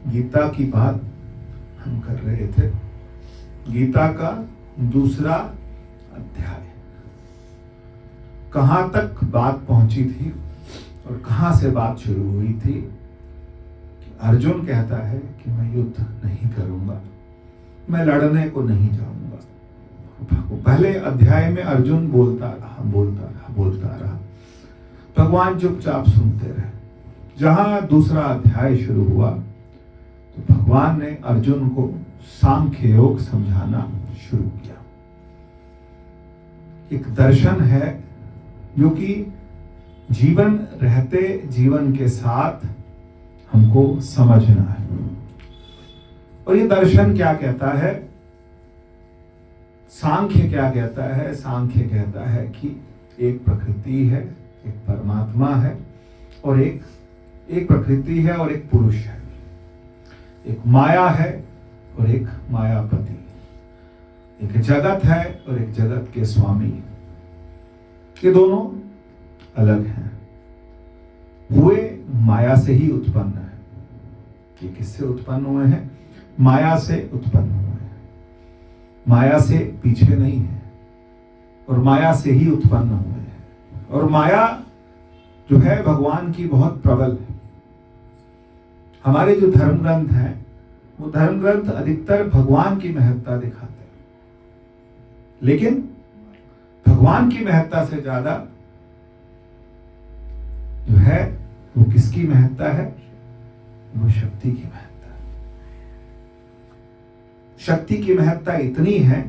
गीता की बात हम कर रहे थे। गीता का दूसरा अध्याय, कहां तक बात पहुंची थी और कहां से बात शुरू हुई थी कि अर्जुन कहता है कि मैं युद्ध नहीं करूंगा, मैं लड़ने को नहीं जाऊंगा। पहले अध्याय में अर्जुन बोलता रहा, भगवान चुपचाप सुनते रहे। जहां दूसरा अध्याय शुरू हुआ तो भगवान ने अर्जुन को सांख्य योग समझाना शुरू किया। एक दर्शन है जो कि जीवन रहते जीवन के साथ हमको समझना है। और ये दर्शन क्या कहता है? सांख्य क्या कहता है? सांख्य कहता है कि एक प्रकृति है, एक परमात्मा है, और एक प्रकृति है और एक पुरुष है, एक माया है और एक मायापति, एक जगत है और एक जगत के स्वामी। ये दोनों अलग हैं, हुए माया से ही उत्पन्न है। ये किससे उत्पन्न हुए हैं? माया से उत्पन्न हुए हैं, माया से पीछे नहीं है, और माया से ही उत्पन्न हुए हैं। और माया जो है भगवान की बहुत प्रबल है। हमारे जो धर्म ग्रंथ हैं वो धर्म ग्रंथ अधिकतर भगवान की महत्ता दिखाते हैं, लेकिन भगवान की महत्ता से ज्यादा जो है वो किसकी महत्ता है? वो शक्ति की महत्ता है। शक्ति की महत्ता इतनी है,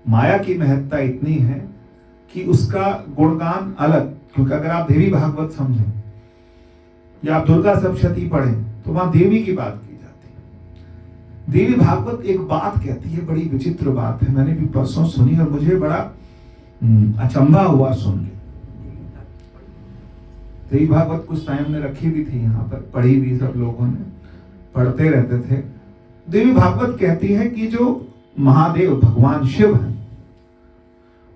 माया की महत्ता इतनी है कि उसका गुणगान अलग। क्योंकि अगर आप देवी भागवत समझें या आप दुर्गा सप्तशती पढ़ें तो वहां देवी की बात की जाती है। देवी भागवत एक बात कहती है, बड़ी विचित्र बात है, मैंने भी परसों सुनी और मुझे बड़ा अचंभा हुआ सुन के। देवी भागवत कुछ टाइम में रखी भी थी, यहाँ पर पढ़ी भी, सब लोगों ने पढ़ते रहते थे। देवी भागवत कहती है कि जो महादेव भगवान शिव हैं,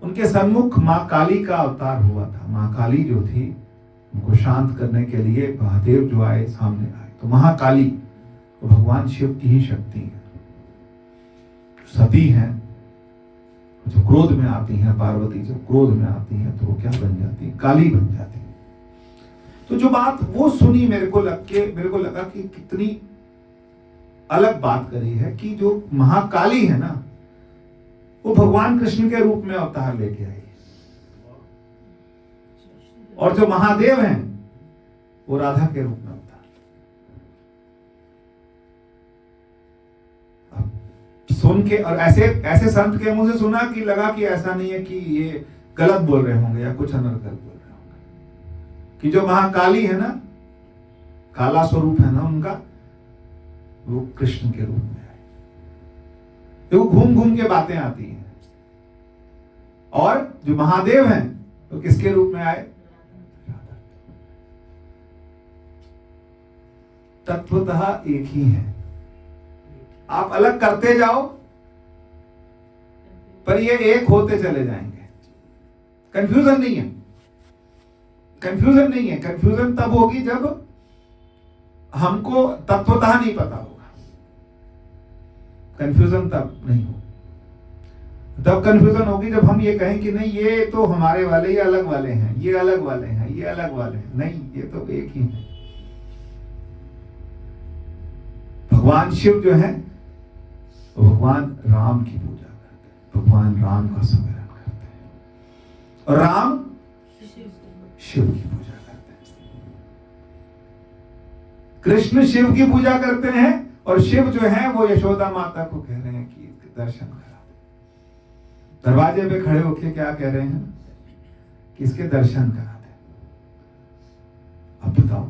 उनके सन्मुख मां काली का अवतार हुआ था। मां काली जो थी, उनको शांत करने के लिए महादेव जो आए, सामने आए, तो महाकाली वो भगवान शिव की ही शक्ति है। सती हैं, जो क्रोध में आती हैं, पार्वती जब क्रोध में आती हैं तो वो क्या बन जाती है? काली बन जाती है। तो जो बात वो सुनी, मेरे को लगा कि कितनी अलग बात करी है कि जो महाकाली है ना, वो भगवान कृष्ण के रूप में अवतार लेके आई, और जो महादेव हैं वो राधा के रूप में अवतार। अब सुन के, और ऐसे संत के मुंह से सुना कि लगा कि ऐसा नहीं है कि ये गलत बोल रहे होंगे या कुछ अनर्गल बोल रहे होंगे, कि जो महाकाली है ना, काला स्वरूप है ना उनका, वो कृष्ण के रूप में आए। वो घूम घूम के बातें आती हैं। और जो महादेव हैं वो किसके रूप में आए? तत्वतः एक ही है। आप अलग करते जाओ पर ये एक होते चले जाएंगे। कंफ्यूजन नहीं है, कंफ्यूजन नहीं है। कंफ्यूजन तब होगी जब हमको तत्वतः नहीं पता होगा। कंफ्यूजन तब नहीं हो, तब कंफ्यूजन होगी जब हम ये कहें कि नहीं ये तो हमारे वाले, ये अलग वाले हैं, ये अलग वाले हैं, ये अलग वाले हैं। नहीं, ये तो एक ही है। भगवान शिव जो है वो भगवान राम की पूजा करते हैं, भगवान राम का स्मरण करते हैं, और राम शिव की पूजा करते हैं। कृष्ण शिव की पूजा करते हैं, और शिव जो है वो यशोदा माता को कह रहे हैं कि दर्शन करा दे। दरवाजे पे खड़े होके क्या कह रहे हैं? कि इसके दर्शन करा दे। अब बताओ,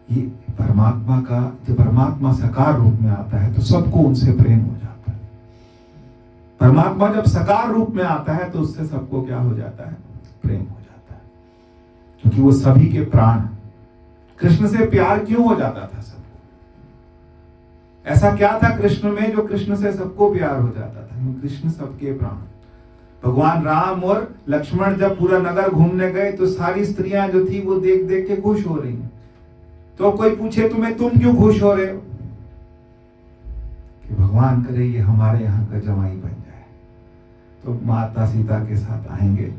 ये परमात्मा का, जब परमात्मा साकार रूप में आता है तो सबको उनसे प्रेम हो जाता है। परमात्मा जब साकार रूप में आता है तो उससे सबको क्या हो जाता है? प्रेम हो जाता है, क्योंकि वो सभी के प्राण। कृष्ण से प्यार क्यों हो जाता था सबको? ऐसा क्या था कृष्ण में जो कृष्ण से सबको प्यार हो जाता था? कृष्ण सबके प्राण। भगवान राम और लक्ष्मण जब पूरा नगर घूमने गए तो सारी स्त्रियां जो थी वो देख देख के खुश हो रही हैं तो कोई पूछे तुम्हें, तुम क्यों खुश हो रहे हो? कि भगवान करे ये हमारे यहाँ का जमाई बन जाए, तो माता सीता के साथ आएंगे।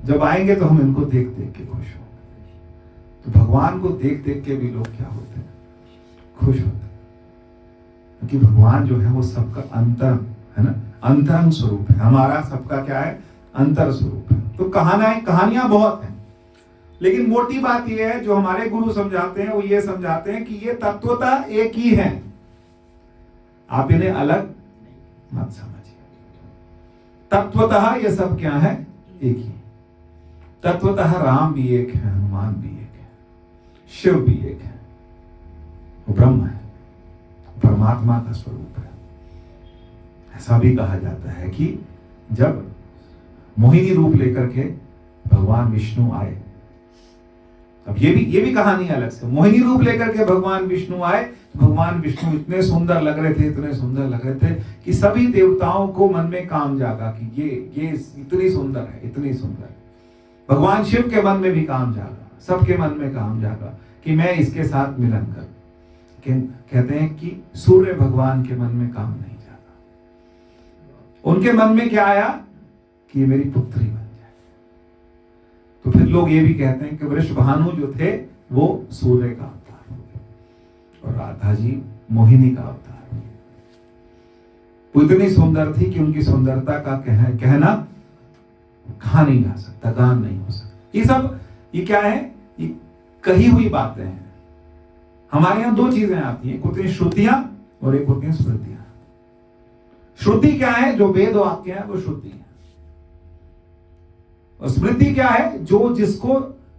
जब आएंगे तो हम इनको देख देख के खुश होंगे। तो भगवान को देख देख के भी लोग क्या होते हैं? खुश होते हैं। क्योंकि भगवान जो है वो सबका अंतर है ना, अंतरंग स्वरूप है। हमारा सबका क्या है? अंतर स्वरूप है। तो कहानियां बहुत हैं, लेकिन मोटी बात यह है जो हमारे गुरु समझाते हैं, वो ये समझाते हैं कि ये तत्वतः एक ही है, आप इन्हें अलग मत समझिए। तत्वतः ये सब क्या है? एक ही। तत्वतः राम भी एक है, हनुमान भी एक है, शिव भी एक है, वो ब्रह्म है, परमात्मा का स्वरूप है। ऐसा भी कहा जाता है कि जब मोहिनी रूप लेकर के भगवान विष्णु आए, अब ये भी कहानी अलग से, मोहिनी रूप लेकर के भगवान विष्णु आए, भगवान विष्णु इतने सुंदर लग रहे थे, इतने सुंदर लग रहे थे कि सभी देवताओं को मन में काम जागा कि ये इतनी सुंदर है, इतनी सुंदर है। भगवान शिव के मन में भी काम जागा, सबके मन में काम जागा कि मैं इसके साथ मिलन करूं। कहते हैं कि सूर्य भगवान के मन में काम नहीं जागा, उनके मन में क्या आया कि ये मेरी पुत्री बन जाए। तो फिर लोग ये भी कहते हैं कि वृषभानु जो थे वो सूर्य का अवतार हो गए और राधा जी मोहिनी का अवतार हो गए। वो इतनी सुंदर थी कि उनकी सुंदरता का कहना कहा नहीं जा सकता, गान नहीं हो सकता। ये क्या है? ये कही हुई बातें हैं। हमारे यहाँ दो चीजें आती हैं, एक होती है श्रुतियां और एक होती है स्मृतियां। श्रुति क्या है? जो वेद वाक्य है वो श्रुति है। और स्मृति क्या है? जो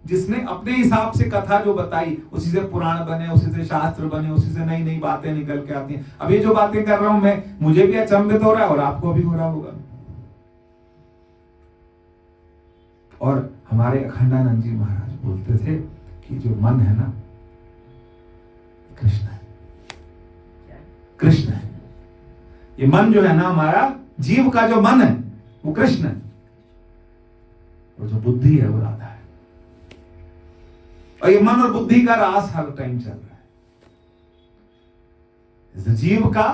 जिसने अपने हिसाब से कथा जो बताई, उसी से पुराण बने, उसी से शास्त्र बने, उसी से नई नई बातें निकल के आती हैं। अब ये जो बातें कर रहा हूं मैं, मुझे भी अचंभित हो रहा है और आपको भी हो रहा होगा। और हमारे अखंडानंद जी महाराज बोलते थे कि जो मन है ना, कृष्ण है, कृष्ण है। ये मन जो है ना, हमारा जीव का जो मन है वो कृष्ण है, और जो बुद्धि है वो राधा है। और ये मन और बुद्धि का रास हर टाइम चल रहा है। इस जीव का,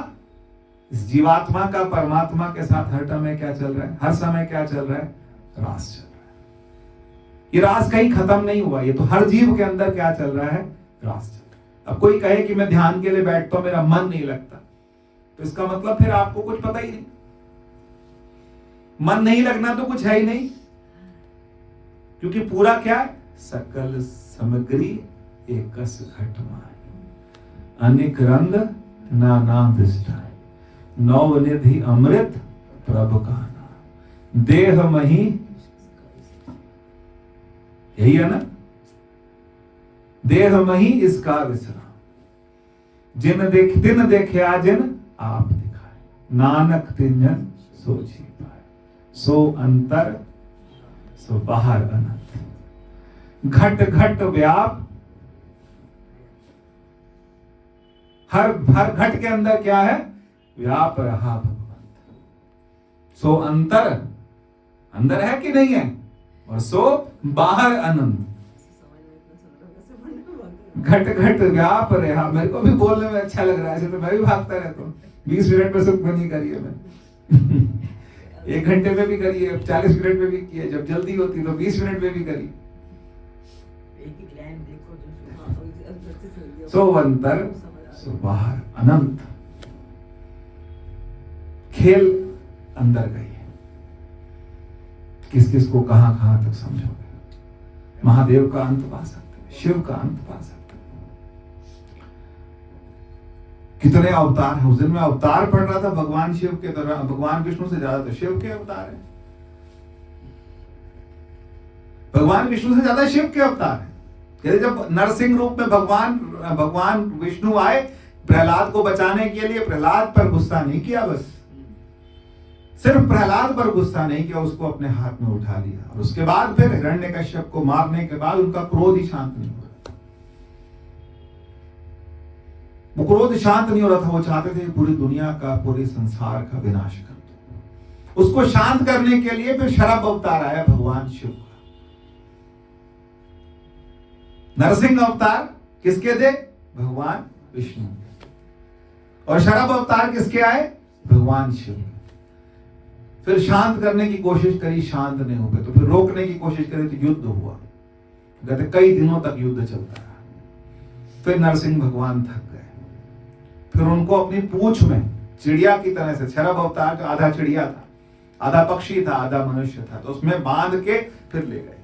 इस जीवात्मा का परमात्मा के साथ हर समय क्या चल रहा है? हर समय क्या चल रहा है? रास चल रहा है। ये रास कहीं खत्म नहीं हुआ, ये तो हर जीव के अंदर क्या चल रहा है? रास चल रहा है। अब कोई कहे कि मैं ध्यान के लिए बैठता हूं, मेरा मन नहीं लगता, तो इसका मतलब फिर आपको कुछ पता ही नहीं। मन नहीं लगना तो कुछ है ही नहीं, क्योंकि पूरा क्या है? सकल सामग्री एकस घट माही, अनेक रंग नाना दृष्टाय, नवनिधि अमृत प्रभ का नाम, देह मही, यही है ना, देह मही इसका विश्राम, दिन देखा जिन आप दिखाए, नानक तिन्जन सोची पाए, सो अंतर सो बाहर अनंत, घट घट व्याप, हर घट के अंदर क्या है? व्याप रहा भगवंत। सो अंदर है कि नहीं है, और सो बाहर अनंत, घट घट व्याप रहा। मेरे को भी बोलने में अच्छा लग रहा है, ऐसे तो मैं भी भागता रहता हूँ। 20 मिनट में सुख बनी करिए मैं 1 घंटे में भी करिए, 40 मिनट में भी किए, जब जल्दी होती तो 20 मिनट में भी करिए। सो अंतर सो बाहर अनंत, खेल अंदर गई है। किस किस को कहां कहां तक समझोगे? महादेव का अंत पा सकते हो, शिव का अंत पा सकते हो। कितने अवतार हैं? उस दिन में अवतार पढ़ रहा था भगवान शिव के दौरान, भगवान विष्णु से ज्यादा तो शिव के अवतार हैं। भगवान विष्णु से ज्यादा शिव के अवतार हैं। जब नरसिंह रूप में भगवान विष्णु आए प्रहलाद को बचाने के लिए, प्रहलाद पर गुस्सा नहीं किया, बस सिर्फ प्रहलाद पर गुस्सा नहीं किया, उसको अपने हाथ में उठा लिया। और उसके बाद फिर हिरण्यकश्यप को मारने के बाद उनका क्रोध ही शांत नहीं हुआ। वो क्रोध शांत नहीं हो रहा था, वो चाहते थे पूरी दुनिया का, पूरे संसार का विनाश कर दो। उसको शांत करने के लिए फिर शरभ अवतार आया भगवान शिव का। नरसिंह अवतार किसके थे? भगवान विष्णु। और शरभ अवतार किसके आए? भगवान शिव। फिर शांत करने की कोशिश करी, शांत नहीं हुए, तो फिर रोकने की कोशिश करी तो युद्ध हुआ। कहते कई दिनों तक युद्ध चलता रहा। फिर नरसिंह भगवान थक गए। फिर उनको अपनी पूंछ में चिड़िया की तरह से, शरभ अवतार जो आधा चिड़िया था, आधा पक्षी था, आधा मनुष्य था, तो उसमें बांध के फिर ले गए।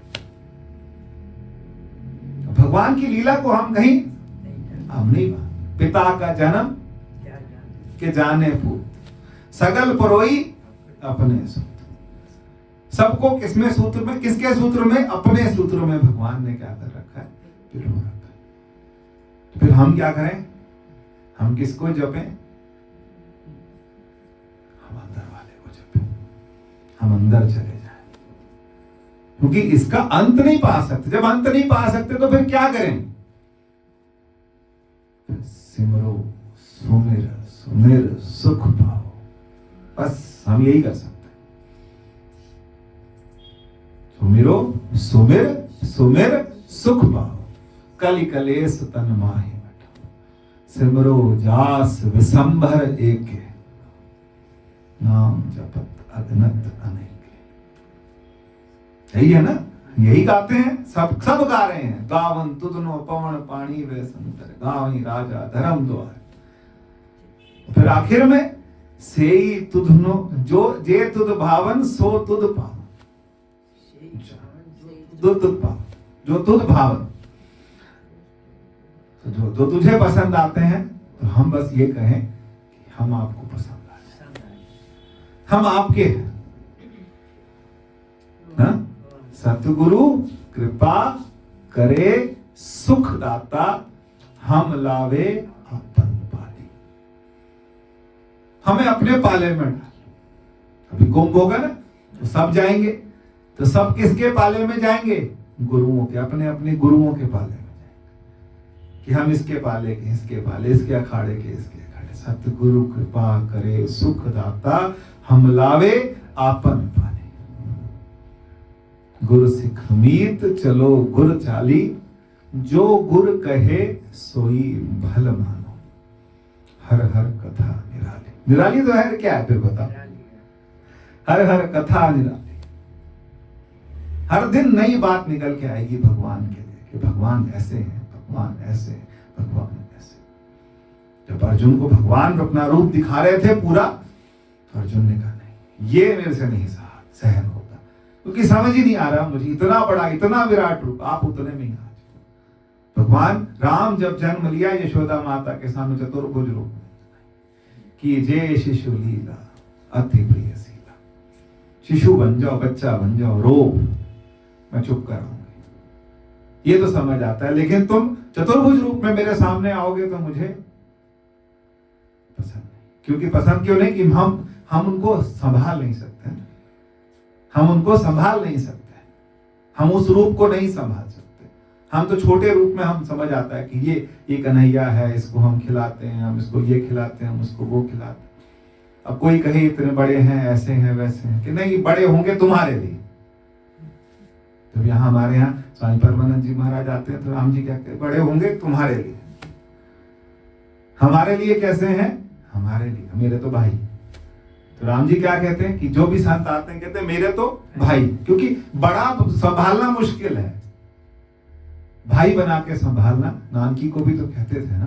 भगवान की लीला को हम कहीं हम नहीं मानते। पिता का जन्म के जाने पूत, सगल परोई अपने सूत्र। सबको किसमें सूत्र में, किसके सूत्र में? अपने सूत्र में भगवान ने क्या कर रखा है? पिरो रखा है। तो फिर हम क्या करें? हम किसको जपें? हम अंदर वाले को जपें, हम अंदर चले जाएं, क्योंकि इसका अंत नहीं पा सकते। जब अंत नहीं पा सकते तो फिर क्या करें? सिमरो सुमिर सुमिर सुख पाओ। बस हम यही कर सकते। सुमिरो सुमिर सुमिर सुख पाओ, कलि कलेस तन माहि मटाओ। सिमरो जास विसंभर एके, नाम जपत अगनत अनेके। यही है ना, यही गाते हैं, सब गा रहे हैं। गावन तुदनो पवन पानी वे संतर, गावई राजा धर्म द्वार। फिर आखिर में सेई तुधनो जो जे तुद भावन सो तुद पावन, जो तुद भावन, तो जो तुझे पसंद आते हैं, तो हम बस ये कहें कि हम आपको पसंद आए, हम आपके हैं। सतगुरु कृपा करे सुख दाता, हम लावे अपन पाले। हमें अपने पाले में डाल। अभी कुंभ होगा ना, तो सब जाएंगे, तो सब किसके पाले में जाएंगे? गुरुओं के, अपने अपने गुरुओं के पाले में जाएंगे, कि हम इसके पाले के, इसके पाले, इसके अखाड़े के, इसके अखाड़े। सतगुरु कृपा करे सुख दाता, हम लावे आपन पाले। गुर सिख मीत चलो गुर चाली, जो गुर कहे सोई भल मानो। हर हर कथा निराली। निराली तो है क्या है? फिर बताओ। हर हर कथा निराली। हर दिन नई बात निकल के आएगी भगवान के लिए, कि भगवान ऐसे हैं, भगवान ऐसे, भगवान ऐसे। जब अर्जुन को भगवान अपना रूप दिखा रहे थे पूरा, तो अर्जुन ने कहा नहीं, ये मेरे से नहीं सहन होता, क्योंकि समझ ही नहीं आ रहा मुझे, इतना बड़ा, इतना विराट रूप, आप उतने में ही आज। भगवान राम जब जन्म लिया यशोदा माता के सामने चतुर्भुज रूप में, कि जय शिशु लीला अति प्रिय सीला। शिशु बन जाओ, बच्चा बन जाओ, रो, मैं चुप कर रहूंगी, ये तो समझ आता है। लेकिन तुम चतुर्भुज रूप में मेरे सामने आओगे तो मुझे पसंद नहीं। क्योंकि पसंद क्यों नहीं? कि हम उनको संभाल नहीं सकते, हम उनको संभाल नहीं सकते, हम उस रूप को नहीं संभाल सकते। हम तो छोटे रूप में हम समझ आता है कि ये कन्हैया है, इसको हम खिलाते हैं, हम इसको ये खिलाते हैं, हम उसको वो खिलाते हैं। अब कोई कहे इतने बड़े हैं, ऐसे हैं, वैसे हैं, कि नहीं, बड़े होंगे तुम्हारे लिए। तो यहाँ हमारे यहाँ स्वामी परमानंद जी महाराज आते हैं, तो राम जी क्या कहते? बड़े होंगे तुम्हारे लिए। हमारे लिए कैसे हैं? हमारे लिए, मेरे तो भाई। तो राम जी क्या कहते हैं? कि जो भी संत आते हैं कहते हैं मेरे तो भाई, क्योंकि बड़ा तो संभालना मुश्किल है, भाई बना के संभालना। नानकी को भी तो कहते थे ना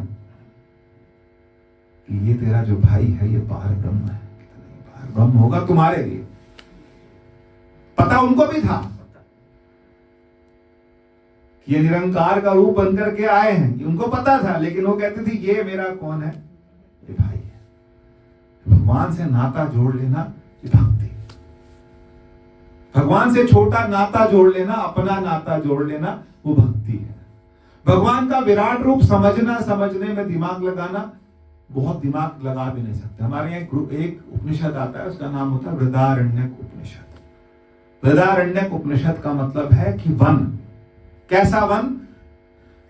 कि ये तेरा जो भाई है ये पार ब्रह्म है। पार ब्रह्म होगा तुम्हारे लिए। पता उनको भी था कि ये निरंकार का रूप बनकर के आए हैं, उनको पता था, लेकिन वो कहते थे ये मेरा कौन है? ये भाई है। भगवान से नाता जोड़ लेना ये भक्ति। भगवान से छोटा नाता जोड़ लेना, अपना नाता जोड़ लेना, वो भक्ति है। भगवान का विराट रूप समझना, समझने में दिमाग लगाना, बहुत दिमाग लगा भी नहीं सकते। हमारे यहाँ एक उपनिषद आता है, उसका नाम होता है बृहदारण्यक उपनिषद। बृहदारण्यक उपनिषद का मतलब है कि वन। कैसा वन?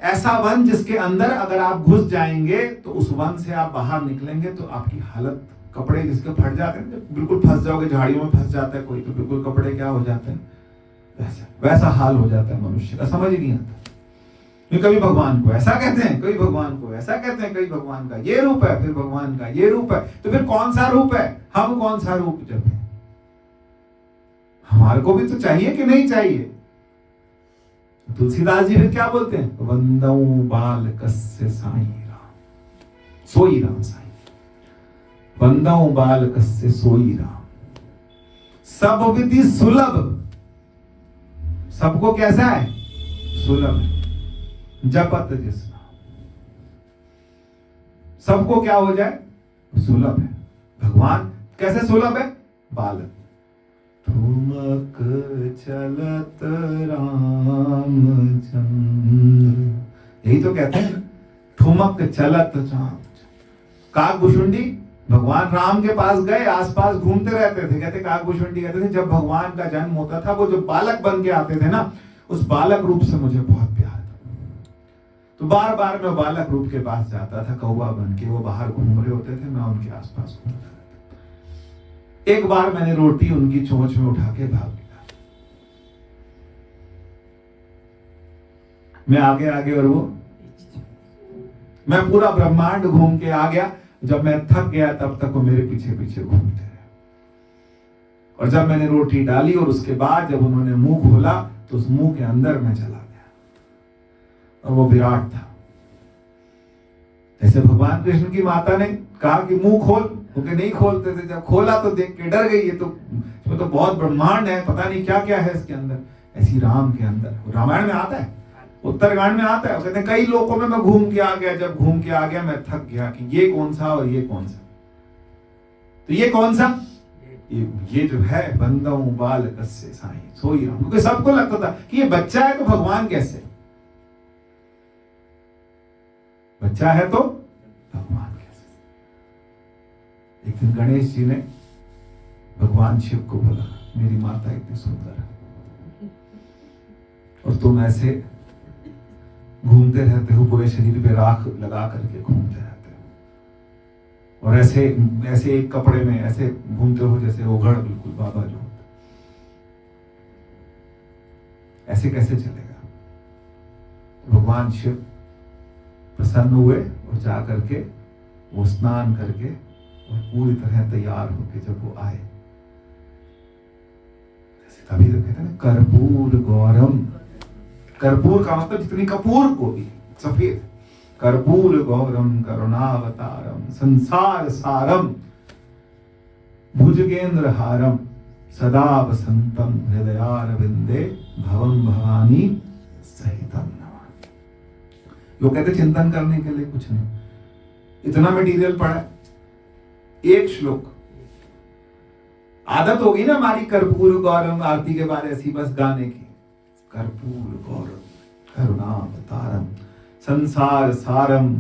ऐसा वन जिसके अंदर अगर आप घुस जाएंगे तो उस वन से आप बाहर निकलेंगे तो आपकी हालत, कपड़े जिसके फट जाते हैं, बिल्कुल फंस जाओगे, झाड़ियों में फंस जाता है कोई, तो बिल्कुल कपड़े क्या हो जाते हैं, वैसा हाल हो जाता है मनुष्य का, समझ ही नहीं आता। ये कभी भगवान को ऐसा कहते हैं, कभी भगवान को ऐसा कहते हैं, कभी भगवान का ये रूप है, फिर भगवान का ये रूप है। तो फिर कौन सा रूप है? हम कौन सा रूप जपें? हमारे को भी तो चाहिए कि नहीं चाहिए? तुलसीदास जी फिर क्या बोलते हैं? वंदऊ बालकस्य साई राम, सोई राम साई। वंदऊ बालकस्य सोई राम, सब विधि सुलभ। सबको कैसा है? सुलभ है। जपत जिस सबको क्या हो जाए? सुलभ है। भगवान कैसे सुलभ है? बालक। ठुमक चलत रामचंद्र, यही तो कहते हैं, ठुमक चलत राम। काकभुशुंडी भगवान राम के पास गए, आसपास घूमते रहते थे। कहते काकभुशुंडी कहते थे जब भगवान का जन्म होता था, वो जो बालक बन के आते थे ना, उस बालक रूप से मुझे बहुत प्यार था। तो बार बार मैं बालक रूप के पास जाता था, कौवा बन के। वो बाहर घूम रहे होते थे, मैं उनके आसपास घूमता रहता। एक बार मैंने रोटी उनकी चोंच में उठा के भाग लिया। मैं आगे आगे और वो, मैं पूरा ब्रह्मांड घूम के आ गया। जब मैं थक गया तब तक वो मेरे पीछे पीछे घूमते रहे। और जब मैंने रोटी डाली और उसके बाद जब उन्होंने मुंह खोला, तो उस मुंह के अंदर मैं चला गया और वो विराट था। जैसे भगवान कृष्ण की माता ने कहा कि मुंह खोल, क्योंकि नहीं खोलते थे। जब खोला तो देख के डर गई, ये तो इसमें तो बहुत ब्रह्मांड है, पता नहीं क्या क्या है इसके अंदर। ऐसी राम के अंदर, रामायण में आता है, उत्तरकांड में आता है। कहते हैं कई लोगों में मैं घूम के आ गया। जब घूम के आ गया मैं थक गया कि ये कौन सा और ये कौन सा। तो ये कौन सा? ये जो है बंदऊ बालकस्य साई सोई राम। क्योंकि सबको लगता था कि ये बच्चा है तो भगवान कैसे? बच्चा है तो भगवान कैसे? एक दिन गणेश जी ने भगवान शिव को बोला, मेरी माता इतनी सुंदर है और तुम ऐसे घूमते रहते हो, पूरे शरीर पे राख लगा करके घूमते रहते हो, और ऐसे ऐसे एक कपड़े में ऐसे घूमते हो जैसे ओघड़ बिल्कुल बाबा जो होता। ऐसे कैसे चलेगा? भगवान शिव प्रसन्न हुए और जा करके वो स्नान करके और पूरी तरह तैयार होके जब वो आए, तभी तो कहते हैं कर्पूर गौरम। कर्पूर का मतलब जितनी कपूर को भी सफेद। कर्पूर गौरम करुणावतारम संसार सारम भुजगेंद्र हारम सदा वसंतम हृदयारविंदे भवम भवानी सहितम नमामि। लोग कहते चिंतन करने के लिए कुछ नहीं, इतना मटेरियल पड़ा है, एक श्लोक। आदत होगी ना हमारी कर्पूर गौरम आरती के बाद ऐसी बस गाने की। कर्पूर गौरम करुणावतारम संसार सारम,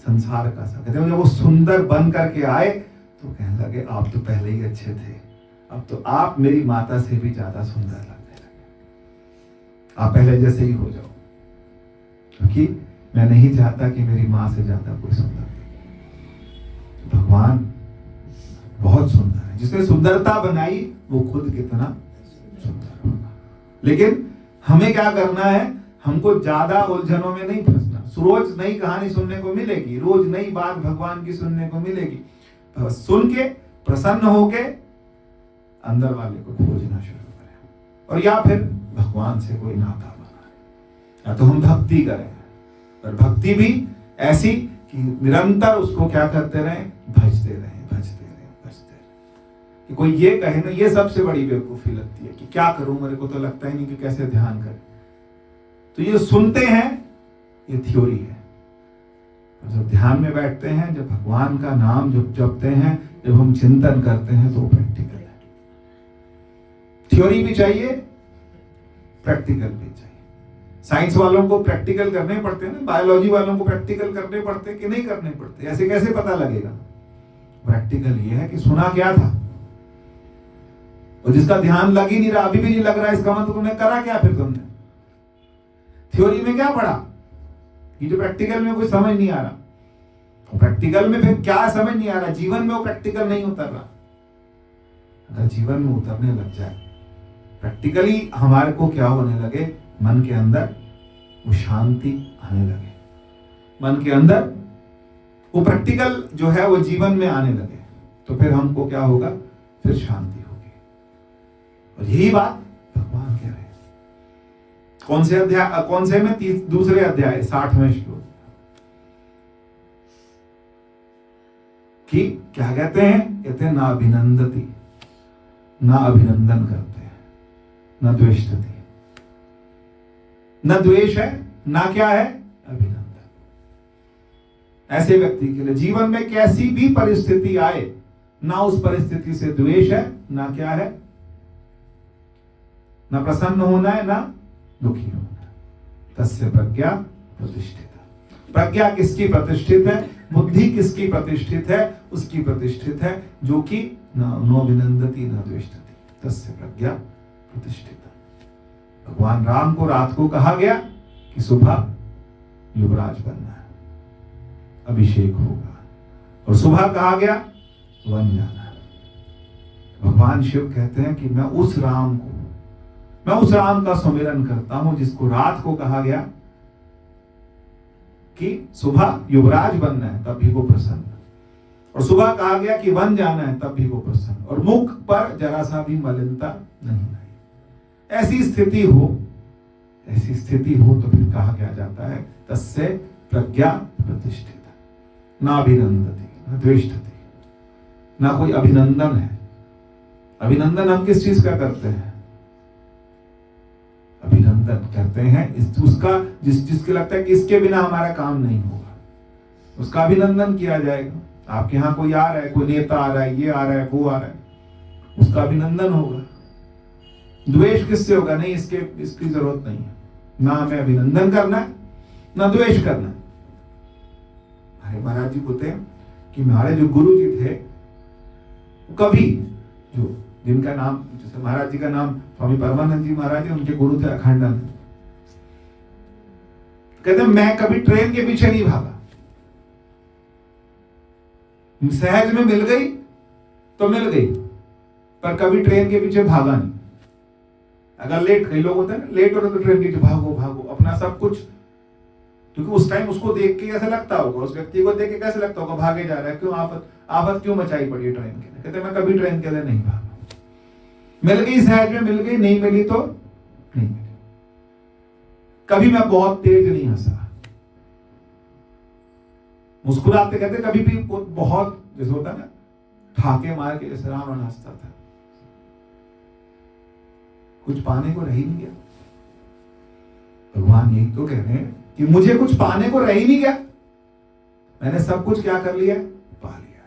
संसार का सा। कहते हैं जब वो सुंदर बन करके आए तो कहने लगे आप तो पहले ही अच्छे थे, अब तो आप मेरी माता से भी ज्यादा सुंदर लगने लगे। आप पहले जैसे ही हो जाओ, क्योंकि मैं नहीं चाहता कि मेरी माँ से ज्यादा कोई सुंदर हो। भगवान बहुत सुंदर है, जिसने सुंदरता बनाई वो खुद कितना सुंदर होगा। लेकिन हमें क्या करना है? हमको ज्यादा उलझनों में नहीं फंसना। रोज नई कहानी सुनने को मिलेगी, रोज नई बात भगवान की सुनने को मिलेगी। बस सुन के प्रसन्न होके अंदर वाले को खोजना शुरू करें, और या फिर भगवान से कोई नाता बनाए, या तो हम भक्ति करें। और भक्ति भी ऐसी कि निरंतर उसको क्या करते रहें? भजते रहें, भजते रहें, भजते रहें। कि कोई ये कहे ना, ये सबसे बड़ी बेवकूफी लगती है कि क्या करूं, मेरे को तो लगता ही नहीं कि कैसे ध्यान करें। तो ये सुनते हैं, ये थ्योरी है। और जब ध्यान में बैठते हैं, जब भगवान का नाम जब जपते हैं, जब हम चिंतन करते हैं, तो वो प्रैक्टिकल है। थ्योरी भी चाहिए, प्रैक्टिकल भी चाहिए। साइंस वालों को प्रैक्टिकल करने पड़ते हैं ना, बायोलॉजी वालों को प्रैक्टिकल करने पड़ते कि नहीं करने पड़ते? ऐसे कैसे पता लगेगा? प्रैक्टिकल ये है कि सुना क्या था, और जिसका ध्यान लग ही नहीं रहा, अभी भी नहीं लग रहा, इसका मतलब तुमने करा क्या? फिर तुमने थ्योरी में क्या पढ़ा कि जो प्रैक्टिकल में कोई समझ नहीं आ रहा। प्रैक्टिकल में फिर क्या समझ नहीं आ रहा? जीवन में वो प्रैक्टिकल नहीं उतर रहा। अगर जीवन में उतरने लग जाए, प्रैक्टिकली हमारे को क्या होने लगे, मन के अंदर वो शांति आने लगे, मन के अंदर वो प्रैक्टिकल जो है वो जीवन में आने लगे, तो फिर हमको क्या होगा, फिर शांति होगी। और यही बात भगवान कह रहे हैं। कौन से अध्याय, कौन से में, दूसरे अध्याय 60वें श्लोक, कि क्या कहते हैं, कहते हैं ना अभिनंदती, ना अभिनंदन करते हैं, ना द्वेष्टति, न द्वेष है, ना क्या है, अभिनंदन। ऐसे व्यक्ति के लिए जीवन में कैसी भी परिस्थिति आए, ना उस परिस्थिति से द्वेष है, ना क्या है, ना प्रसन्न होना है, ना दुखी होना है। तस्य प्रज्ञा प्रतिष्ठित। प्रज्ञा किसकी प्रतिष्ठित है, बुद्धि किसकी प्रतिष्ठित है, उसकी प्रतिष्ठित है जो कि नो विनंदती न द्वेष्टति, तस्य प्रज्ञा प्रतिष्ठित। भगवान राम को रात को कहा गया कि सुबह युवराज बनना है, अभिषेक होगा, और सुबह कहा गया वन जाना है। भगवान शिव कहते हैं कि मैं उस राम का सुमिरन करता हूं जिसको रात को कहा गया कि सुबह युवराज बनना है, तब भी वो प्रसन्न, और सुबह कहा गया कि वन जाना है, तब भी वो प्रसन्न, और मुख पर जरा सा भी मलिनता नहीं आई। ऐसी स्थिति हो तो फिर कहा क्या जाता है, तस्य प्रज्ञा प्रतिष्ठित, ना अभिनंदती न द्वेष्टति, ना कोई अभिनंदन है। अभिनंदन हम किस चीज का करते हैं, अभिनंदन करते हैं उसका जिसके लगता है कि इसके बिना हमारा काम नहीं होगा, उसका अभिनंदन किया जाएगा। आपके यहाँ कोई आ रहा है, कोई नेता आ रहा है, ये आ रहा है, वो आ रहा है, उसका अभिनंदन होगा। द्वेष किससे होगा, नहीं इसकी जरूरत नहीं है, ना हमें अभिनंदन करना है, ना द्वेष करना है। हमारे महाराज जी बोलते हैं कि हमारे जो गुरु जी थे, कभी जो जिनका नाम, जैसे महाराज जी का नाम स्वामी परमानंद जी महाराज है, उनके गुरु थे अखंडानंद। कहते मैं कभी ट्रेन के पीछे नहीं भागा, सहज में मिल गई तो मिल गई, पर कभी ट्रेन के पीछे भागा नहीं। अगर लेट, कई लोग होते हैं ना, लेट हो रहे तो ट्रेन के पीछे भागो अपना सब कुछ, क्योंकि उस टाइम उसको देख के कैसे लगता होगा, उस व्यक्ति को देख के कैसे लगता होगा, भागे जा रहा है, क्यों आफत क्यों मचाई पड़ी है ट्रेन के लिए। कहते मैं कभी ट्रेन के लिए नहीं भागा, मिल गई सहज में मिल गई, नहीं मिली तो नहीं मिली। कभी मैं बहुत तेज नहीं हंसा, मुस्कुराते कहते कभी भी बहुत, जैसे होता है ना ठाके मार के जैसे रावण हंसता था, कुछ पाने को रह ही नहीं गया। भगवान यही तो कह रहे हैं कि मुझे कुछ पाने को रह ही नहीं गया, मैंने सब कुछ क्या कर लिया, पा लिया।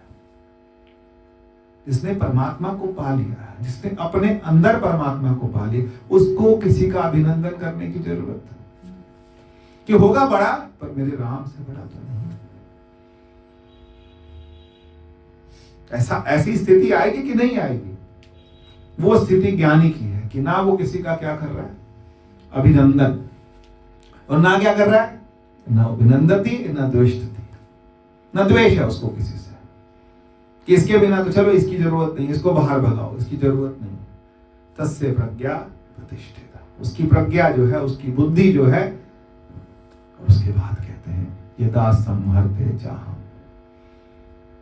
जिसने परमात्मा को पा लिया, जिसने अपने अंदर परमात्मा को पा लिया, उसको किसी का अभिनंदन करने की जरूरत है कि होगा बड़ा, पर मेरे राम से बड़ा तो नहीं। ऐसी स्थिति आएगी कि नहीं आएगी, वो स्थिति ज्ञानी की है कि ना वो किसी का क्या कर रहा है, अभिनंदन, और ना क्या कर रहा है, ना अभिनंदती ना द्वेष्टति, ना द्वेष है उसको किसी से कि इसके बिना तो चलो इसकी जरूरत नहीं, इसको बाहर भगाओ, इसकी जरूरत नहीं। तस्य प्रज्ञा प्रतिष्ठिता, उसकी प्रज्ञा जो है, उसकी बुद्धि जो है, उसके बाद कहते हैं यदा संहरते चाहम,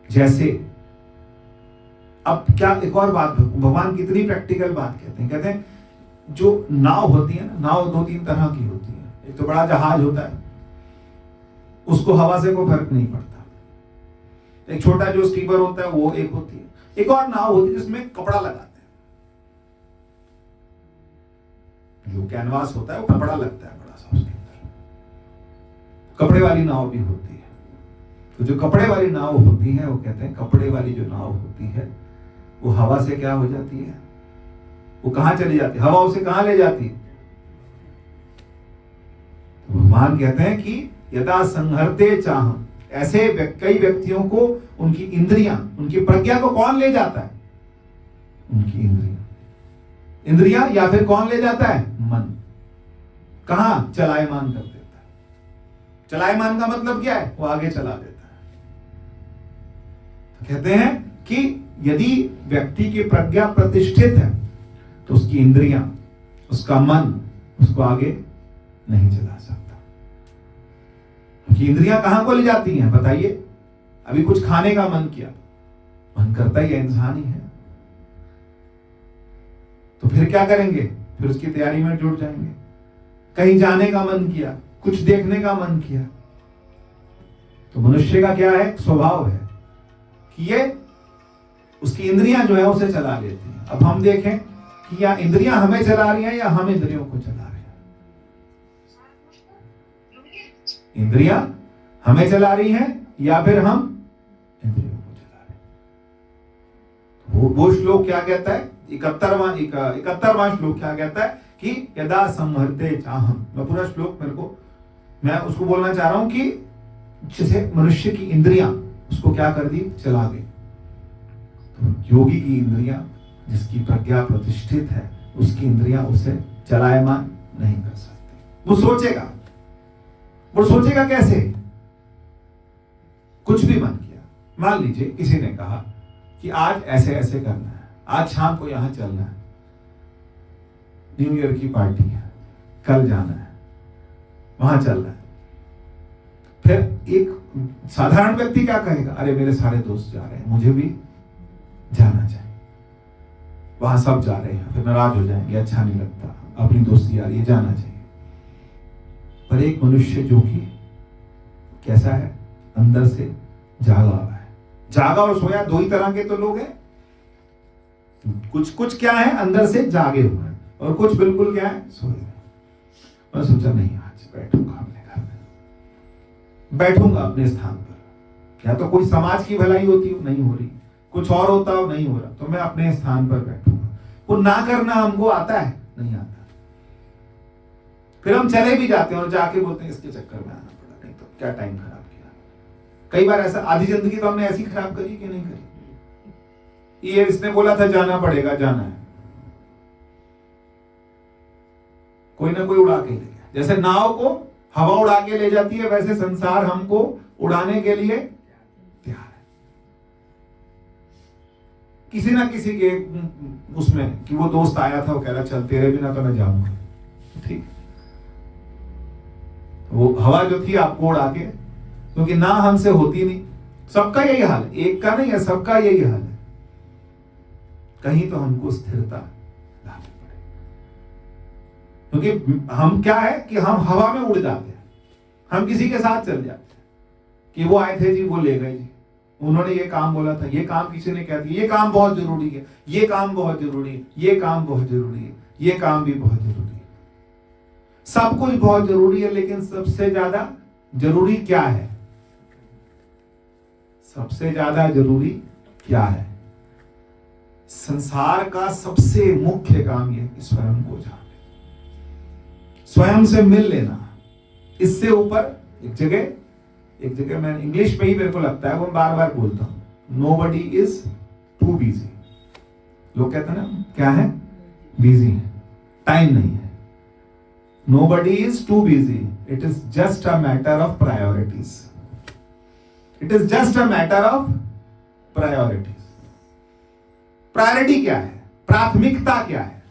जैसे, अब क्या एक और बात, भगवान कितनी प्रैक्टिकल बात कहते हैं जो नाव होती है ना, नाव 2-3 तरह की होती है। एक तो बड़ा जहाज होता है, उसको हवा से कोई फर्क नहीं पड़ता। एक छोटा जो स्टीमर होता है वो एक होती है। एक और नाव होती है जिसमें कपड़ा लगाते हैं, जो कैनवास होता है वो कपड़ा लगता है बड़ा सा उसके अंदर, कपड़े वाली नाव भी होती है। तो जो कपड़े वाली नाव होती है, वो कहते हैं कपड़े वाली जो नाव होती है वो हवा से क्या हो जाती है, वो कहां चली जाती है, हवा उसे कहां ले जाती है। तो भगवान कहते हैं कि यदा संहरते चाह, ऐसे कई व्यक्तियों को उनकी इंद्रियां, उनकी प्रज्ञा को कौन ले जाता है, उनकी इंद्रियां, या फिर कौन ले जाता है, मन, कहां चलायमान कर देता है। चलायमान का मतलब क्या है, वो आगे चला देता है। तो कहते हैं कि यदि व्यक्ति की प्रज्ञा प्रतिष्ठित है तो उसकी इंद्रियां, उसका मन उसको आगे नहीं चला सकता। आपकी इंद्रियां कहां को ले जाती हैं बताइए? अभी कुछ खाने का मन किया, मन करता ही है, इंसान ही है, तो फिर क्या करेंगे? फिर उसकी तैयारी में जुट जाएंगे। कहीं जाने का मन किया, कुछ देखने का मन किया, तो मनुष्य का क्या है? स्वभाव है कि ये उसकी इंद्रियां जो है उसे चला लेती हैं। अब हम देखें कि या इंद्रियां हमें चला रही हैं या हम इंद्रियों को चला रहे हैं। इंद्रियां हमें चला रही हैं या फिर हम इंद्रियों को चला रहे हैं। वो श्लोक क्या कहता है? 71वां श्लोक क्या कहता है कि यदा संहरते चाहम। मैं पूरा श्लोक मैं उसको बोलना चाह रहा हूं कि जैसे मनुष्य की इंद्रियां उसको क्या कर दी? चला गई। तो योगी की इंद्रियां, जिसकी प्रज्ञा प्रतिष्ठित है, उसकी इंद्रियां उसे चलायमान नहीं कर सकती। वो सोचेगा कैसे? कुछ भी मन किया, मान लीजिए किसी ने कहा कि आज ऐसे ऐसे करना है, आज शाम को यहां चलना है, न्यू ईयर की पार्टी है, कल जाना है, वहां चलना है। फिर एक साधारण व्यक्ति क्या कहेगा? अरे मेरे सारे दोस्त जा रहे हैं, मुझे भी जाना चाहिए, वहां सब जा रहे हैं, फिर नाराज हो जाएंगे, अच्छा नहीं लगता, अपनी दोस्ती आ रही है, जाना चाहिए। पर एक मनुष्य जो कि कैसा है? अंदर से जागा हुआ है। जागा और सोया दो ही तरह के तो लोग हैं। कुछ क्या है? अंदर से जागे हुए हैं, और कुछ बिल्कुल क्या है? सोए। मैं सोचा नहीं, आज बैठूंगा अपने घर में, बैठूंगा अपने स्थान पर। या तो कोई समाज की भलाई होती हो, नहीं हो रही, कुछ और होता हो, नहीं हो रहा, तो मैं अपने स्थान पर बैठूंगा। वो ना करना हमको आता है? नहीं आता। फिर हम चले भी जाते हैं और जाके बोलते हैं इसके चक्कर में आना पड़ा, नहीं तो क्या टाइम खराब किया। कई बार ऐसा, आधी जिंदगी तो हमने ऐसी खराब करी कि नहीं करी। ये इसने बोला था जाना पड़ेगा, जाना है, कोई ना कोई उड़ा के ले गया। जैसे नाव को हवा उड़ा के ले जाती है, वैसे संसार हमको उड़ाने के लिए तैयार है। किसी ना किसी के उसमें कि वो दोस्त आया था, वो कह रहा चल तेरे बिना तो मैं जाऊंगा, ठीक। वो हवा जो थी आपको उड़ा के, क्योंकि ना हमसे होती नहीं। सबका यही हाल है, एक का नहीं है, सबका यही हाल है। कहीं तो हमको स्थिरता लानी पड़े, क्योंकि हम क्या है कि हम हवा में उड़ जाते हैं, हम किसी के साथ चल जाते हैं कि वो आए थे जी, वो ले गए जी, उन्होंने ये काम बोला था, ये काम किसी ने कह दिया, ये काम बहुत जरूरी है, ये काम बहुत जरूरी है, ये काम बहुत जरूरी है, ये काम भी बहुत जरूरी है। सब कुछ बहुत जरूरी है, लेकिन सबसे ज्यादा जरूरी क्या है? सबसे ज्यादा जरूरी क्या है? संसार का सबसे मुख्य काम यह कि स्वयं को जाने, स्वयं से मिल लेना। इससे ऊपर एक जगह मैं इंग्लिश में ही मेरे को लगता है, वो बार बार बोलता हूं, नोबडी इज टू बिजी। लोग कहते हैं ना, क्या है? बिजी है, टाइम नहीं है। Nobody is too busy. It is just a matter of priorities. It is just a matter of priorities. Priority क्या है? प्राथमिकता क्या है?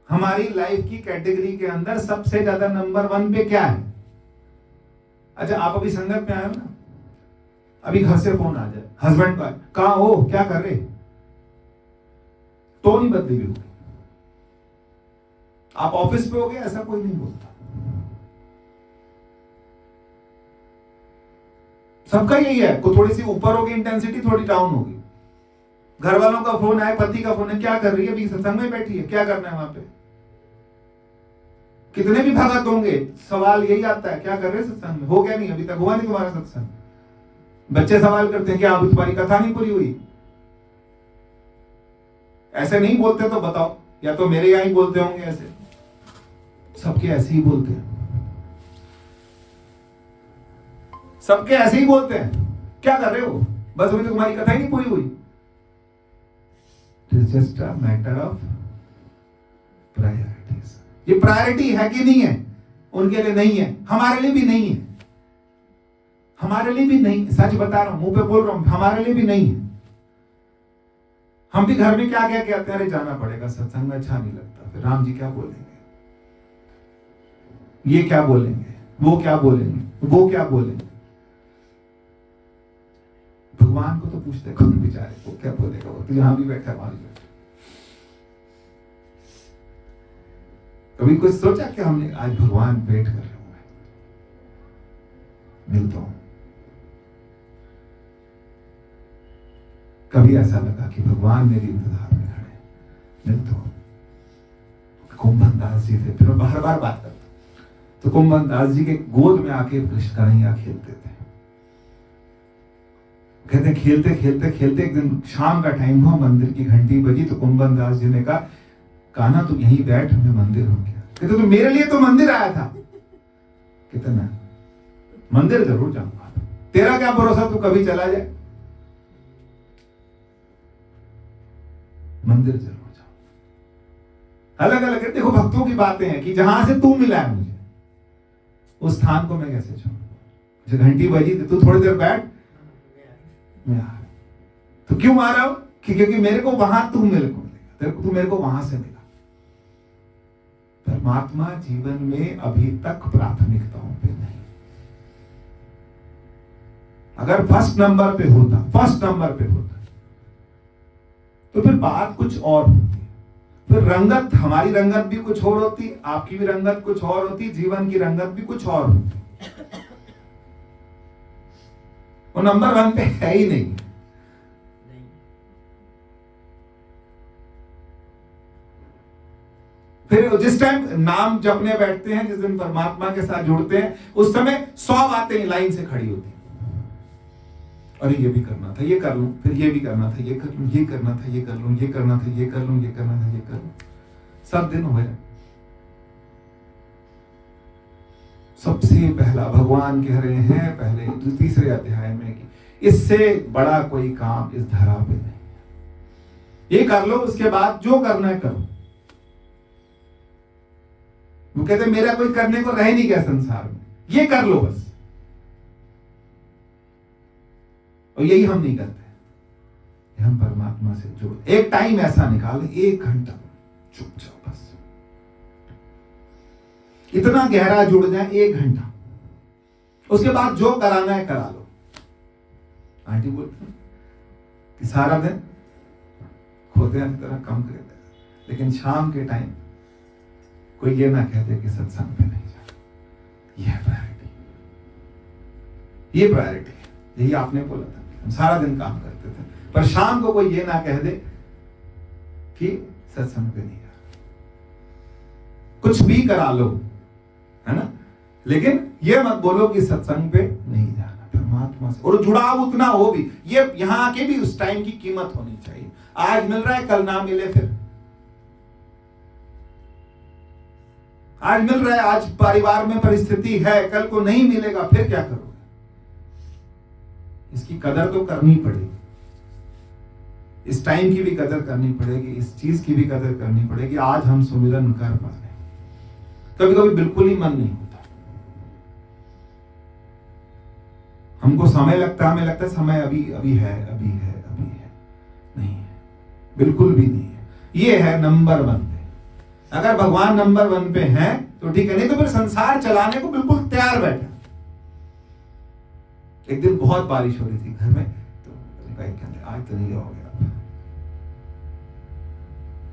हमारी लाइफ की कैटेगरी के अंदर सबसे ज्यादा नंबर 1 पे क्या है? अच्छा, आप अभी संगत में आए हो ना, अभी घर से फोन आ जाए, हस्बैंड का, कहां हो, क्या कर रहे, तो नहीं बदली हुई। आप ऑफिस पे हो गए, ऐसा कोई नहीं बोलता। सबका यही है, को थोड़ी सी ऊपर होगी इंटेंसिटी, थोड़ी डाउन होगी। घर वालों का फोन है, पति का फोन है, क्या कर रही है, अभी सत्संग में बैठी है, क्या करना है वहां पे? कितने भी भगत होंगे, सवाल यही आता है, क्या कर रहे हैं सत्संग में, हो गया नहीं, अभी तक हुआ नहीं तुम्हारा सत्संग। बच्चे सवाल करते हैं, क्या अभी तुम्हारी कथा नहीं पूरी हुई? ऐसे नहीं बोलते तो बताओ, या तो मेरे यहां ही बोलते होंगे ऐसे। सबके ऐसे ही बोलते हैं, सबके ऐसे ही बोलते हैं, क्या कर रहे हो, बस अभी तो तुम्हारी कथा ही नहीं पूरी हुई। It is just a matter of priorities. ये प्रायोरिटी है कि नहीं है? उनके लिए नहीं है, हमारे लिए भी नहीं है, हमारे लिए भी नहीं। सच बता रहा हूं, मुंह पे बोल रहा हूं, हमारे लिए भी नहीं है। हम भी घर में क्या क्या कहते हैं, अरे जाना पड़ेगा सत्संग में, अच्छा नहीं लगता, फिर राम जी क्या बोलेंगे, ये क्या बोलेंगे, वो क्या बोलेंगे, वो क्या बोलेंगे। भगवान को तो पूछते कौन बेचारे को क्या बोलेगा, वो तो यहां भी बैठा वहां भी बैठा। कभी कुछ सोचा कि हमने आज भगवान वेट कर रहे हुए मिलता हूं। कभी ऐसा लगा कि भगवान मेरी इंतजार में खड़े, मिलता हूं। कुंभन दास जी थे, फिर मैं बार बार बात करता, तो कुंभन दास जी के गोद में आके कृष्ण कन्हैया खेलते थे। कहते खेलते खेलते खेलते एक दिन शाम का टाइम हुआ, मंदिर की घंटी बजी, तो कुंभन दास जी ने कहा, कान्हा तू यहीं बैठ, मैं मंदिर हो गया। कहते तू मेरे लिए तो मंदिर आया था। कहते मैं मंदिर जरूर जाऊंगा, तेरा क्या भरोसा तू कभी चला जाए, मंदिर जरूर जाऊं। अलग अलग देखो भक्तों की बातें हैं कि जहां से तू मिला है मुझे, उस स्थान को मैं कैसे छोड़ूं। घंटी बजी तू थोड़ी देर बैठ, मैं आ रहा। तो क्यों आ रहा हूं, क्योंकि मेरे को वहां तू मेरे को मिलेगा, तू मेरे को वहां से मिला। परमात्मा जीवन में अभी तक प्राथमिकताओं पे नहीं। अगर फर्स्ट नंबर पे होता, फर्स्ट नंबर पे होता, तो फिर बात कुछ और होती। फिर रंगत, हमारी रंगत भी कुछ और होती, आपकी भी रंगत कुछ और होती, जीवन की रंगत भी कुछ और होती। वो नंबर 1 पे है ही नहीं। फिर जिस टाइम नाम जपने बैठते हैं, जिस दिन परमात्मा के साथ जुड़ते हैं, उस समय 100 बातें लाइन से खड़ी होती। अरे ये भी करना था, ये कर लूं, फिर ये भी करना था, ये कर लूं, ये करना था, ये कर लूं, ये करना था, ये कर लूं, ये करना था, ये कर लूं। सब दिन हो गए। सबसे पहला भगवान कह रहे हैं पहले तीसरे अध्याय में कि इससे बड़ा कोई काम इस धरा पे नहीं। ये कर लो, उसके बाद जो करना है करो। वो कहते मेरा कोई करने को रह नहीं गया संसार में, ये कर लो बस। और यही हम नहीं करते। हम परमात्मा से जुड़, एक टाइम ऐसा निकालें, 1 घंटा चुप जाओ बस, इतना गहरा जुड़ जाए 1 घंटा। उसके बाद जो कराना है करा लो। आंटी बोलते कि सारा दिन खोते हैं तरह काम करते हैं, लेकिन शाम के टाइम कोई ये ना कहते कि सत्संग पे नहीं जाना। यह प्रायोरिटी, ये प्रायोरिटी है। यही आपने बोला था, हम सारा दिन काम करते थे, पर शाम को कोई ये ना कह दे कि सत्संग पे नहीं जाना। कुछ भी करा लो, है ना, लेकिन ये मत बोलो कि सत्संग पे नहीं जाना। परमात्मा से और जुड़ाव उतना हो भी, ये यहां आके भी उस टाइम की कीमत होनी चाहिए। आज मिल रहा है, कल ना मिले, फिर आज मिल रहा है, आज परिवार में परिस्थिति है, कल को नहीं मिलेगा, फिर क्या करोगे। इसकी कदर तो करनी पड़ेगी, इस टाइम की भी कदर करनी पड़ेगी, इस चीज की भी कदर करनी पड़ेगी। आज हम सुमिरन कर पा रहे हैं, कभी कभी बिल्कुल ही मन नहीं होता, हमको समय लगता है, हमें लगता है समय अभी अभी है, अभी है, अभी है। नहीं है, बिल्कुल भी नहीं है। ये है नंबर 1 पे। अगर भगवान नंबर 1 पे हैं तो ठीक है, नहीं तो फिर संसार चलाने को बिल्कुल तैयार बैठा। एक दिन बहुत बारिश हो रही थी घर में, तो भाई कहते आज तो नहीं जाओगे आप,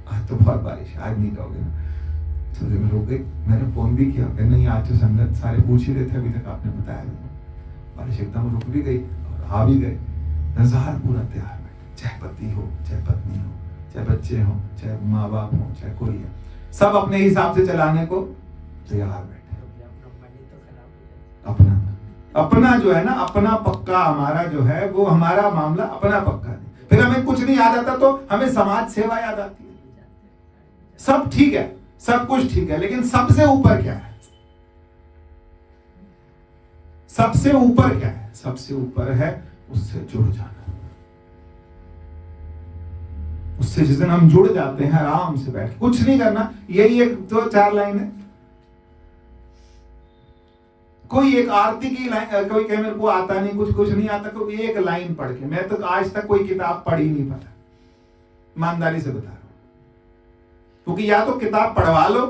आज तो बहुत बारिश है, आज नहीं जाओगे ना। तो मैं रुक गई, मैंने फोन भी किया, नहीं आज तो संगत सारे पूछ ही रहे थे, अभी तक आपने बताया नहीं। बारिश एकदम रुक भी गई और आ भी गए, नज़ार पूरा तैयार बैठे, चाहे पति हो, चाहे पत्नी हो, चाहे बच्चे हो, चाहे माँ बाप हो, चाहे कोई है, सब अपने हिसाब से चलाने को तैयार बैठे। अपना अपना जो है ना, अपना पक्का हमारा जो है, वो हमारा मामला अपना पक्का नहीं। फिर हमें कुछ नहीं याद आता तो हमें समाज सेवा याद आती है। सब ठीक है, सब कुछ ठीक है, लेकिन सबसे ऊपर क्या है? सबसे ऊपर क्या है? सबसे ऊपर है उससे जुड़ जाना। उससे जिस दिन हम जुड़ जाते हैं, आराम से बैठ, कुछ नहीं करना, यही एक 2-4 लाइन है। कोई एक आरती की लाइन, कोई कहे मेरे को आता नहीं, कुछ नहीं आता, कोई एक लाइन पढ़ के, मैं तो आज तक कोई किताब पढ़ ही नहीं पाया, ईमानदारी से बता रहा हूं। क्योंकि या तो किताब पढ़वा लो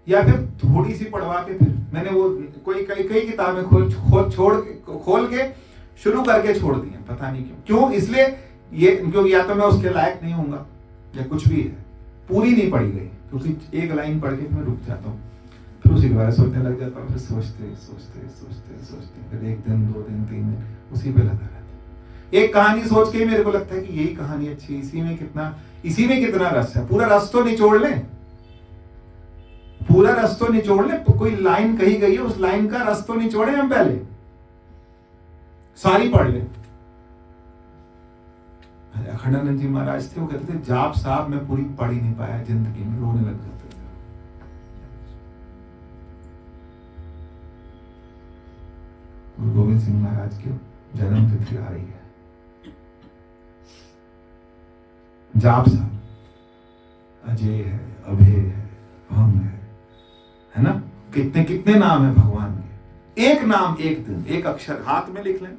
या फिर थोड़ी सी पढ़वा के फिर मैंने वो कई किताबें खोल के शुरू करके छोड़ दी हैं, पता नहीं क्यों। इसलिए ये क्योंकि या तो मैं उसके लायक नहीं होऊंगा या कुछ भी है, पूरी नहीं पढ़ी गई, क्योंकि एक लाइन पढ़ के मैं रुक जाता हूँ, फिर उसी के बारे में सोचने लग जाता हूँ, फिर सोचते फिर 1 दिन 2 दिन 3 दिन उसी पे लगा रहता है। एक कहानी सोच के ही मेरे को लगता है कि यही कहानी अच्छी, इसी में कितना रस है। पूरा रस तो निचोड़ लें, पूरा रस तो निचोड़ लें। तो कोई लाइन कही गई है, उस लाइन का रस तो निचोड़े हम पहले, सारी पढ़ लें। अखंडानंद जी महाराज थे, वो कहते थे जाप साहब मैं पूरी पढ़ ही नहीं पाया जिंदगी में, रोने लग जाते थे। गुरु गोविंद सिंह महाराज की जन्म तिथि आ रही है। जाप साहब अजय है, अभय है, भंग है ना, कितने कितने नाम है भगवान के। एक नाम, एक दिन, एक अक्षर हाथ में लिख लें।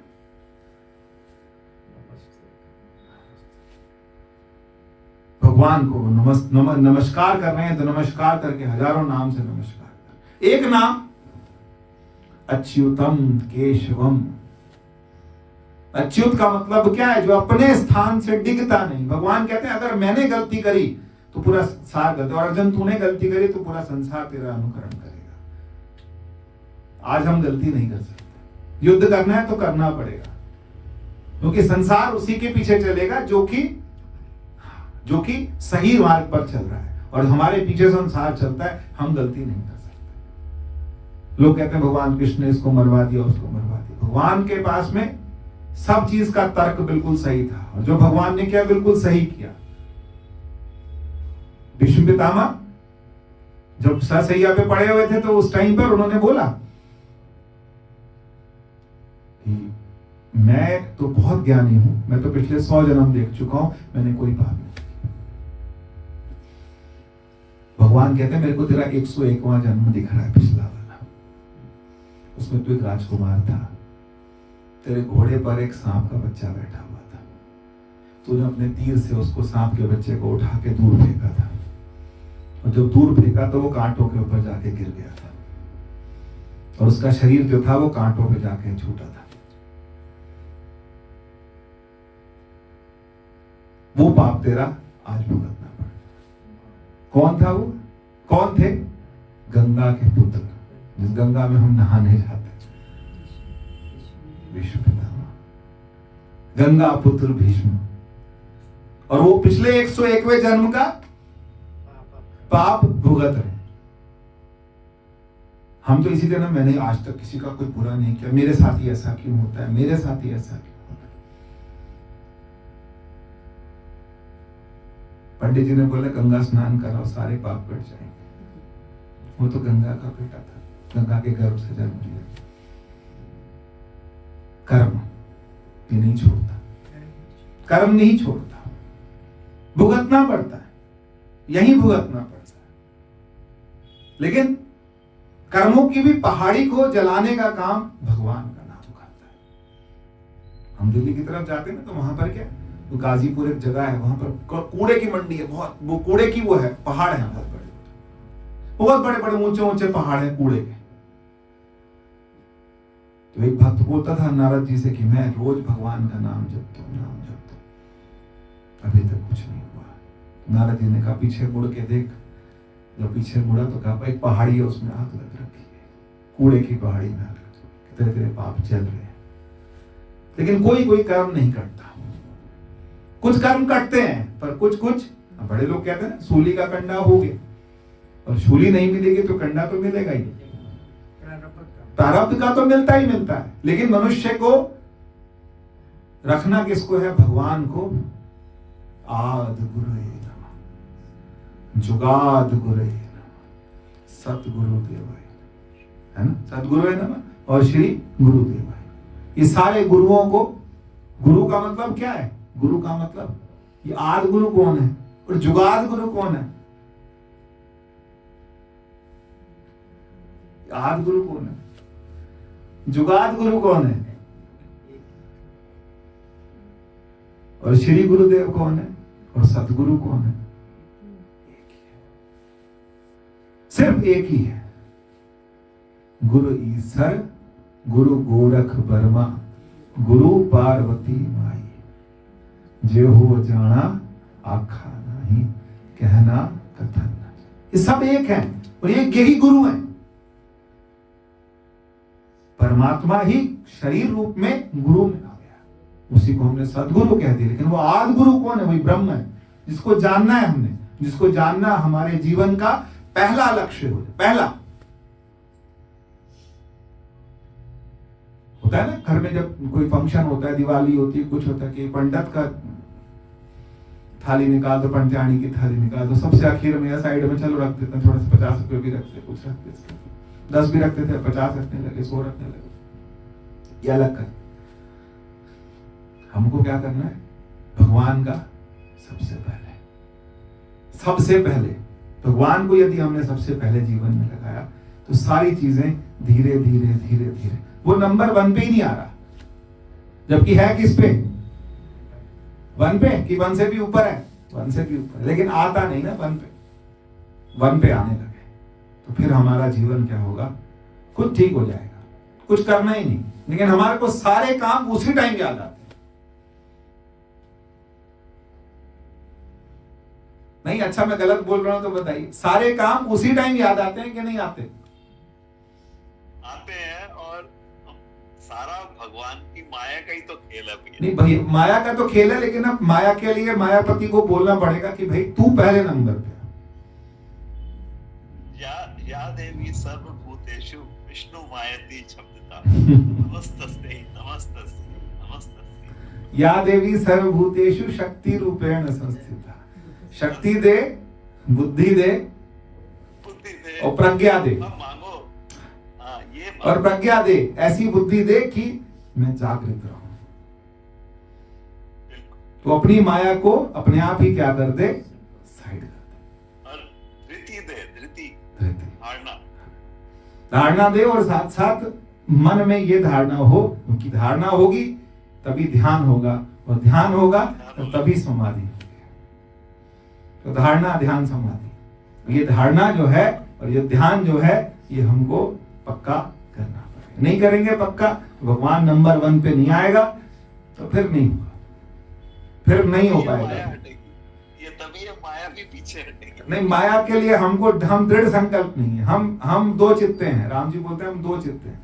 भगवान को नमस्कार कर रहे हैं तो नमस्कार करके हजारों नाम से नमस्कार कर। एक नाम अच्युतम केशवम। अच्युत का मतलब क्या है? जो अपने स्थान से डिगता नहीं। भगवान कहते हैं अगर मैंने गलती करी तो पूरा संसार गलती, और अगर तूने गलती करी तो पूरा संसार तेरा अनुकरण करेगा। आज हम गलती नहीं कर सकते, युद्ध करना है तो करना पड़ेगा, क्योंकि संसार उसी के पीछे चलेगा जो कि सही मार्ग पर चल रहा है, और हमारे पीछे संसार चलता है, हम गलती नहीं कर सकते। लोग कहते हैं भगवान कृष्ण ने इसको मरवा दिया, उसको मरवा दिया। भगवान के पास में सब चीज का तर्क बिल्कुल सही था, और जो भगवान ने किया बिल्कुल सही किया। भीष्म पितामह जब ससैया पे पड़े हुए थे तो उस टाइम पर उन्होंने बोला कि मैं तो बहुत ज्ञानी हूं, मैं तो पिछले 100 जन्म देख चुका हूं, मैंने कोई पाप नहीं। भगवान कहते हैं मेरे को तेरा 101वां जन्म दिख रहा है, पिछला वाला, उसमें तू एक राजकुमार था, तेरे घोड़े पर एक सांप का बच्चा बैठा हुआ था, तूने अपने तीर से उसको सांप के बच्चे को उठा के दूर फेंका था, और जब दूर फेंका तो वो कांटों के ऊपर जाके गिर गया था, और उसका शरीर जो था वो कांटों पे जाके छूटा था। वो पाप तेरा आज भुगतना पड़ा। कौन था वो? कौन थे? गंगा के पुत्र, जिस गंगा में हम नहाने जाते, भीष्म पितामह, गंगा पुत्र भीष्म। और वो पिछले 101वें जन्म का पाप भुगत रहे। हम तो इसी जन्म, मैंने आज तक किसी का कोई बुरा नहीं किया, मेरे साथ ही ऐसा क्यों होता है, मेरे साथ ही ऐसा क्यों होता है। पंडित जी ने बोला गंगा स्नान कराओ, सारे पाप कट जाएंगे। वो तो गंगा का बेटा था, गंगा के गर्भ से जन्म लिया। कर्म ये नहीं छोड़ता, कर्म नहीं छोड़ता, भुगतना पड़ता है, यही भुगतना पड़ता है। लेकिन कर्मों की भी पहाड़ी को जलाने का काम भगवान का नाम करता है। हम दिल्ली की तरफ जाते हैं ना, तो वहां पर क्या, तो गाजीपुर एक जगह है, वहां पर कूड़े की मंडी है, बहुत, वो कूड़े की वो है, पहाड़ है, बहुत बड़े बड़े ऊंचे ऊंचे पहाड़ है कूड़े के। तो एक भक्त बोलता था नारद जी से कि मैं रोज भगवान का नाम जपता हूं, अभी तक कुछ नहीं हुआ। नारद जी ने कहा पीछे मुड़ के देख। जब पीछे मुड़ा तो कहा एक पहाड़ी है, उसमें आग लग रखी है, कूड़े की पहाड़ी में आग लग, तेरे तेरे पाप जल रहे हैं। लेकिन कोई कर्म नहीं करता। कुछ कर्म करते हैं, पर कुछ बड़े लोग कहते हैं ना, सूली का कंडा हो गया, और सूली नहीं मिलेगी तो कंडा तो मिलेगा ही। प्रारब्ध का तो मिलता ही मिलता है, लेकिन मनुष्य को रखना किसको है? भगवान को। आद गुरुवे नमः, जुगाद गुरुवे नमः, सतगुरुदेवाय, है ना, सतगुरुवे नमः और श्री गुरुदेवाय। ये सारे गुरुओं को, गुरु का मतलब क्या है? गुरु का मतलब, ये आद गुरु कौन है और जुगाद गुरु कौन है? आद गुरु कौन है, जुगाद गुरु कौन है, और श्री गुरुदेव कौन है, और सतगुरु कौन है? सिर्फ एक ही है। गुरु ईसर गुरु गोरख बर्मा गुरु पार्वती माई, जे हो जाना आखा नहीं, कहना कथन नहीं। ये सब एक है और यही गुरु है। परमात्मा ही शरीर रूप में गुरु में आ गया, उसी को हमने सदगुरु कह दिया। लेकिन वो आदि गुरु कौन है? वही ब्रह्म है, जिसको जानना है हमने, जिसको जानना हमारे जीवन का पहला लक्ष्य हो। पहला होता है ना, घर में जब कोई फंक्शन होता है, दिवाली होती है, कुछ होता है कि पंडित का थाली निकाल दो, पंचाणी की थाली निकाल दो, सबसे आखिर में या साइड में चलो रख देते हैं, थोड़ा सा 50 रुपए भी रखते, कुछ रखते, 10 भी रखते थे, 50 रखने लगे, 100 रखने लगे। ये अलग कर। हमको क्या करना है? भगवान का सबसे पहले भगवान को यदि हमने सबसे पहले जीवन में लगाया तो सारी चीजें धीरे धीरे धीरे धीरे, वो नंबर 1 पे ही नहीं आ रहा, जबकि है किस पे? 1 पे, कि 1 से भी ऊपर है? 1 से भी ऊपर, लेकिन आता नहीं ना 1 पे आने लगे तो फिर हमारा जीवन क्या होगा? खुद ठीक हो जाएगा, कुछ करना ही नहीं। लेकिन हमारे को सारे काम उसी टाइम याद आते हैं। नहीं, अच्छा मैं गलत बोल रहा हूं तो बताइए, सारे काम उसी टाइम याद आते हैं कि नहीं आते? आते हैं, और सारा भगवान की माया का ही तो खेल है। नहीं भाई, माया का तो खेल है, लेकिन अब माया के लिए मायापति को बोलना पड़ेगा कि भाई तू पहले नंबर पे। या देवी सर्वभूतेषु विष्णु मायति शब्दता, नमस्तस्ते नमस्तस्ते नमस्तस्ते। या देवी सर्वभूतेषु शक्ति रूपेण संस्थिता, शक्ति दे, बुद्धि दे और प्रज्ञा दे। मांगो, ये और प्रज्ञा दे, ऐसी बुद्धि दे कि मैं जागृत रहूं। तो अपनी माया को अपने आप ही क्या कर दे? साइड कर दे। और धृति दे, धृति धारणा दे, और साथ साथ मन में ये धारणा हो, क्योंकि धारणा होगी तभी ध्यान होगा, और ध्यान होगा तभी समाधि होगी। तो धारणा, ध्यान, समाधि, ये धारणा जो है और ये ध्यान जो है, ये हमको पक्का करना पड़ेगा। नहीं करेंगे पक्का तो भगवान नंबर 1 पे नहीं आएगा, तो फिर नहीं होगा, फिर नहीं हो पाएगा। ये तभी ये माया भी पीछे हटेगी। नहीं, माया के लिए हम दृढ़ संकल्प नहीं है। हम 2 चित्ते हैं। राम जी बोलते हैं हम 2 चित्ते हैं,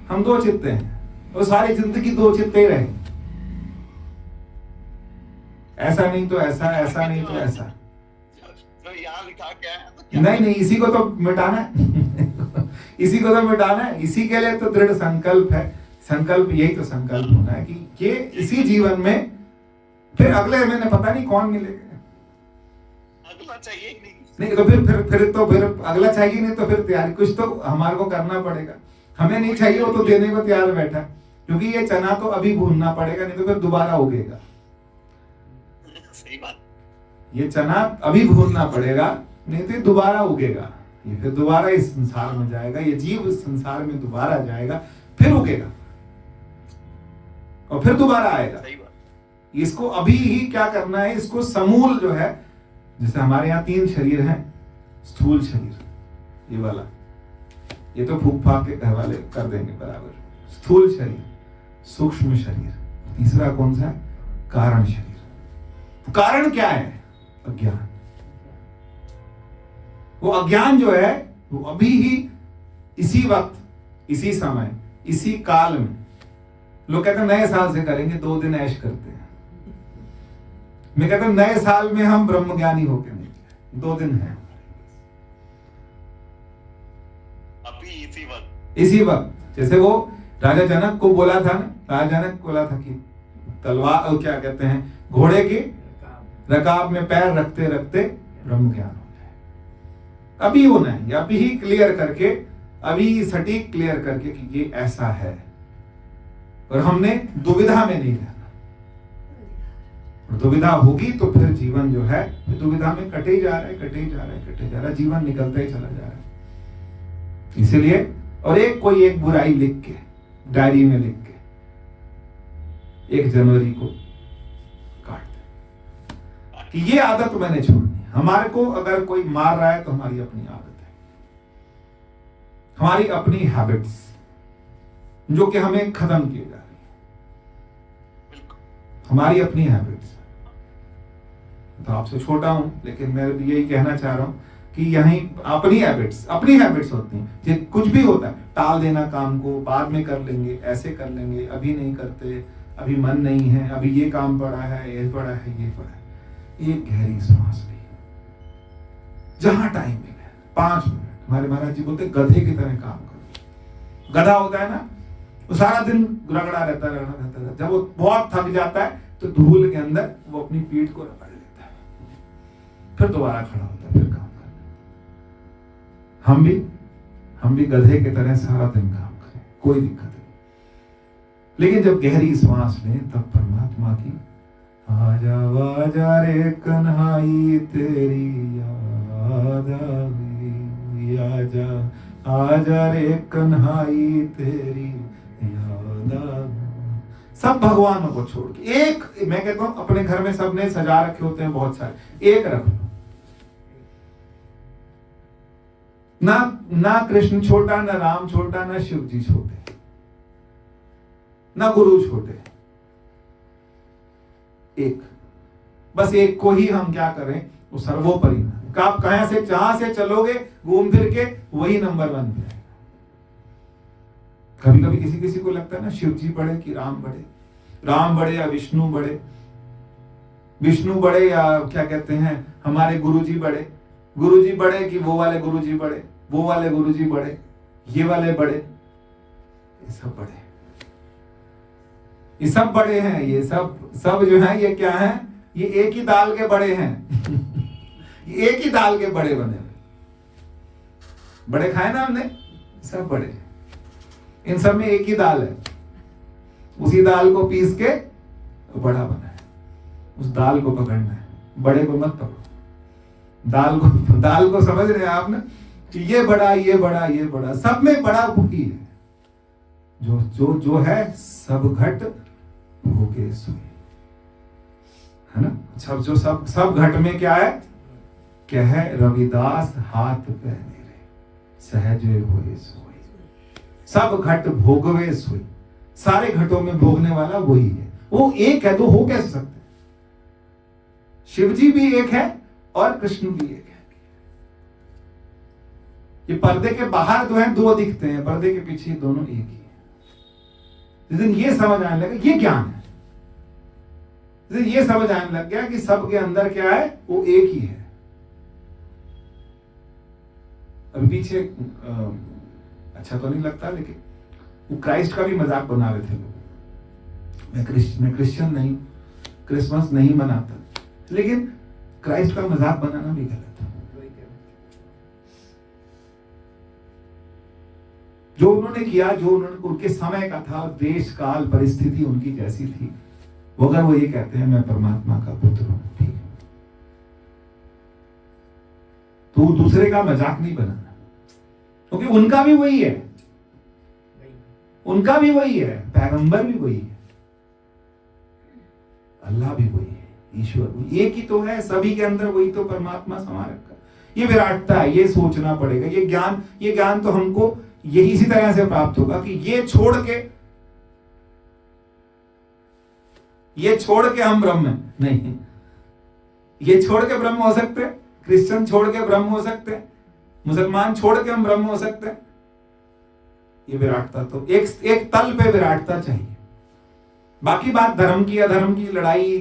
हम 2 चित्ते हैं, तो सारी जिंदगी 2 चित्ते ही रहे। ऐसा नहीं तो ऐसा, ऐसा नहीं तो ऐसा। तो यहाँ लिखा क्या है? तो नहीं, इसी को तो मिटाना है। इसी को तो मिटाना है। इसी के लिए तो दृढ़ संकल्प है। संकल्प, यही तो संकल्प होना है कि ये इसी जीवन में, फिर अगले महीने पता नहीं कौन मिलेगा। अगला चाहिए ही नहीं तो फिर अगला चाहिए नहीं तो फिर तैयारी कुछ तो हमारे को करना पड़ेगा। हमें नहीं चाहिए वो तो देने को तैयार बैठा, क्योंकि ये चना तो अभी भूनना पड़ेगा, नहीं तो फिर दोबारा उगेगा। सही बात। ये चना अभी भूनना पड़ेगा, नहीं तो दोबारा उगेगा। ये फिर दोबारा इस संसार में जाएगा, ये जीव इस संसार में दोबारा जाएगा, फिर उगेगा और फिर दोबारा आएगा। सही बात। इसको अभी ही क्या करना है? इसको समूल जो है, जैसे हमारे यहाँ 3 शरीर हैं। स्थूल शरीर ये वाला, ये तो फूक फाक के घर वाले कर देंगे बराबर। स्थूल शरीर, सूक्ष्म शरीर, तीसरा कौन सा है? कारण शरीर। कारण क्या है? अज्ञान। वो अज्ञान जो है वो अभी ही इसी वक्त, इसी समय, इसी काल में, लोग कहते हैं नए साल से करेंगे, 2 दिन ऐश करते हैं। मैं कहता हूं नए साल में हम ब्रह्म ज्ञानी होके नहीं, 2 दिन है अभी इसी वक्त। जैसे वो राजा जनक को बोला था ना, राजा जनक बोला था कि तलवार, क्या कहते हैं, घोड़े की रकाब में पैर रखते रखते ब्रह्म ज्ञान हो जाए। अभी होना है, अभी ही क्लियर करके, अभी सटीक क्लियर करके कि ये ऐसा है, और हमने दुविधा में नहीं रहना। दुविधा होगी तो फिर जीवन जो है दुविधा में कटे ही जा रहा है, कटे ही जा रहा है, कटे जा रहा है, जीवन निकलता ही चला जा रहा है। इसीलिए, और कोई एक बुराई लिख के डायरी में लिख के 1 जनवरी को काट दे कि ये आदत मैंने छोड़नी है। हमारे को अगर कोई मार रहा है तो हमारी अपनी आदत है, हमारी अपनी हैबिट्स जो कि हमें खत्म किए जा रही है, बिल्कुल। हमारी अपनी हैबिट्स। तो आपसे छोटा हूं लेकिन मैं यही कहना चाह रहा हूं कि यहीं अपनी हैबिट्स होती हैं। ये कुछ भी होता है, टाल देना काम को, बाद में कर लेंगे, ऐसे कर लेंगे, अभी नहीं करते, अभी मन नहीं है, अभी ये काम पड़ा है, ये पड़ा है, ये पड़ा है। एक गहरी सांस ली, जहां टाइम मिले 5 मिनट। हमारे महाराज जी बोलते गधे की तरह काम करो। गधा होता है ना, वो सारा दिन रगड़ा रहता है। जब वो बहुत थक जाता है तो धूल के अंदर वो अपनी पीठ को रगड़ लेता है, फिर दोबारा खड़ा होता है, फिर काम करता है। हम भी गधे की तरह सारा दिन काम करें, कोई दिक्कत नहीं। लेकिन जब गहरी सांस लें तब परमात्मा की आजा आजा रे कन्हाई तेरी याद आ गई, आजा आजा रे कन्हाई तेरी याद आ गई। सब भगवानों को छोड़ के एक, मैं कहता हूं अपने घर में सबने सजा रखे होते हैं बहुत सारे, एक रख लो। ना कृष्ण छोटा, ना राम छोटा, ना शिव जी छोटे, ना गुरु छोटे, एक, बस एक को ही हम क्या करें, वो सर्वोपरि। आप कहां से जहां से चलोगे घूम फिर के वही नंबर 1 पे आएगा। कभी कभी किसी को लगता है ना शिव जी बड़े कि राम बड़े, राम बड़े या विष्णु बड़े, विष्णु बड़े या क्या कहते हैं हमारे गुरुजी बड़े, गुरुजी बड़े कि वो वाले गुरुजी बड़े, वो वाले गुरुजी बड़े, ये वाले बड़े, ये सब बड़े, ये सब बड़े हैं। ये सब जो है ये क्या है, ये एक ही दाल के बड़े हैं। ये एक ही दाल के बड़े बने हुए, बड़े खाए ना हमने, सब बड़े। इन सब में एक ही दाल है, उसी दाल को पीस के बड़ा बना है। उस दाल को पकड़ना है, बड़े को मत पकड़ो। दाल को समझ रहे हैं आपने कि ये बड़ा, ये बड़ा, ये बड़ा, सब में बड़ा वही है जो है सब घट भोगे सोई, है ना। सब घट में क्या है, क्या है, रविदास हाथ पे मेरे सहज होए सोई, सब घट भोगवे सोई। सारे घटों में भोगने वाला वही है। वो एक है तो हो कैसे सकते, शिव जी भी एक है और कृष्ण भी एक है। ये पर्दे के बाहर जो है 2 दिखते हैं, पर्दे के पीछे दोनों एक ही है। लेकिन ये समझ आने लगा, ये ज्ञान है। ये समझ आने लग गया कि सबके अंदर क्या है, वो एक ही है। अभी पीछे अच्छा तो नहीं लगता, लेकिन वो क्राइस्ट का भी मजाक बना रहे थे लोग। मैं क्रिश्चियन नहीं, क्रिसमस नहीं मनाता, लेकिन क्राइस्ट का मजाक बनाना भी गलत है। जो उन्होंने किया, जो उनके समय का था, देश काल परिस्थिति उनकी जैसी थी, वो अगर वो ये कहते हैं मैं परमात्मा का पुत्र हूं, ठीक है, तो दूसरे का मजाक नहीं बनाना, क्योंकि उनका भी वही है, उनका भी वही है, पैगंबर भी वही है, अल्लाह भी वही है, ईश्वर एक ही तो है, सभी के अंदर वही तो परमात्मा समा रखा। ये विराटता है, ये सोचना पड़ेगा। ये ज्ञान तो हमको यही इसी तरह से प्राप्त होगा कि ये छोड़ के हम ब्रह्म नहीं, ये छोड़ के ब्रह्म हो सकते हैं, क्रिश्चियन छोड़ के ब्रह्म हो सकते हैं, मुसलमान छोड़ के हम ब्रह्म हो सकते हैं। ये विराटता तो एक तल पे विराटता चाहिए। बाकी बात धर्म की अधर्म की लड़ाई,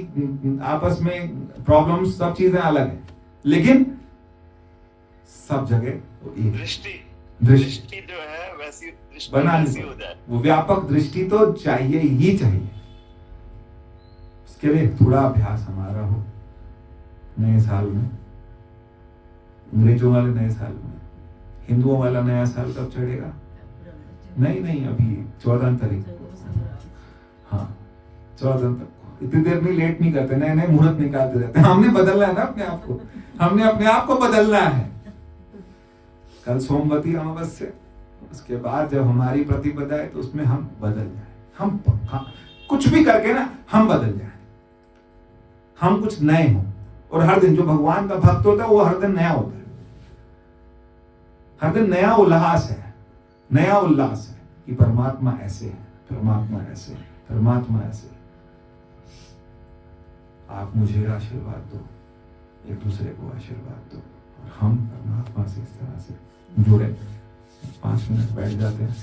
आपस में प्रॉब्लम्स, सब चीजें अलग है, लेकिन सब जगह तो एक दृष्टि जो है वैसी दृष्टि बनानी हो जाए। वो व्यापक दृष्टि तो चाहिए ही चाहिए। उसके लिए थोड़ा अभ्यास हमारा हो। नए साल में, अंग्रेजों वाले नए साल में, हिंदुओं वाला नया साल कब चढ़ेगा? नहीं, अभी 14 तारीख। हाँ, 14 तक। इतनी देर में लेट नहीं करते, नए मुहूर्त निकालते रहते हैं। हमने बदलना है ना अपने आप को, हमने अपने आप को बदलना है। कल सोमवती अमावस्या, उसके बाद जब हमारी प्रतिपदा है तो उसमें हम बदल जाए। हम कुछ भी करके ना हम बदल जाए, हम कुछ नए हों। और हर दिन जो भगवान का भक्त होता है वो हर दिन नया होता है, हर दिन नया उल्लास है, नया उल्लास है कि परमात्मा ऐसे है, परमात्मा ऐसे है, परमात्मा ऐसे है। आप मुझे आशीर्वाद दो, एक दूसरे को आशीर्वाद दो, और हम परमात्मा से इस तरह से जुड़े। 5 मिनट बैठ जाते हैं।